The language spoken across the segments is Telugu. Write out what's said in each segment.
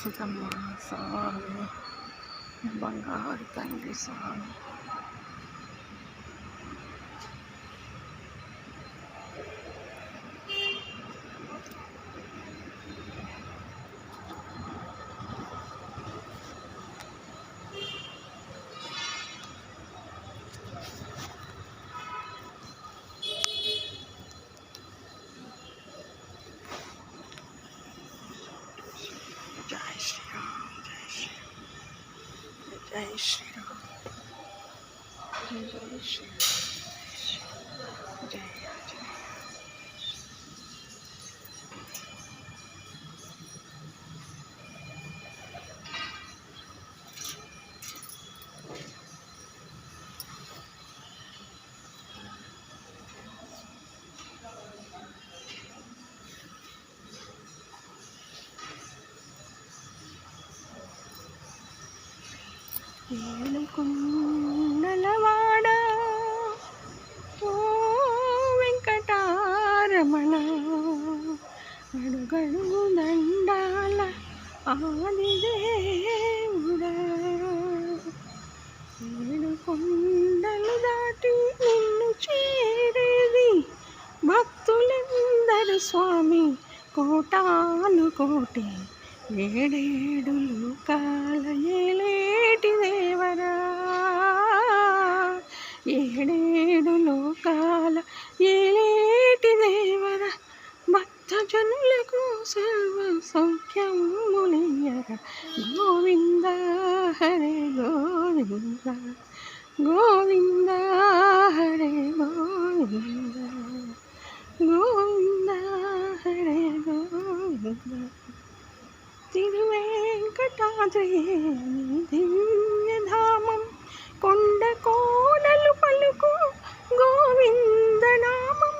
రక్షితమ్మ స్వామి, బంగారు తండ్రి స్వామి. జై శ్రీరామ్, జై శ్రీరామ్, జై శ్రీరామ్, జై శ్రీరామ్, జై ఏడుకొండలవాడ ఓ వెంకటారమణ, అడుగడుగు దండాల ఆదిదేవుడా, ఏడు కొండలు దాటి నిన్ను చేరేది భక్తులందరూ స్వామి కోటాను కోటి, ఏడేడు లోకాల ఏలేటి దేవరా, ఏడేడు లోకాల ఏలేటి దేవరా, భక్తజనులకు సర్వ సౌఖ్యములియర, గోవింద హరే గోవింద, గోవింద హరే గోవింద, గోవింద హరే గోవింద. తిరువేంకటాద్రి దివ్యధామం, కొండ కోనలు పలుకు గోవిందనామం.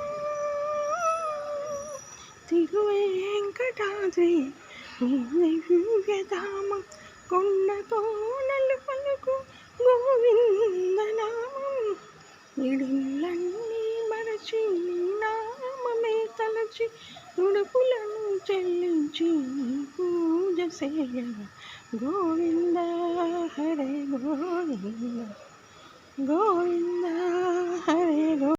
తిరువేంకటాద్రి దివ్యధామం, కొండ కోనలు పలుకు గోవిందనామం. ఇడులన్నీ మరచి నామమే తలచి, ఉడుపులను చెల్లించి పూజ సేయ, గోవింద హరే గోవింద, గోవింద హరే గోవింద.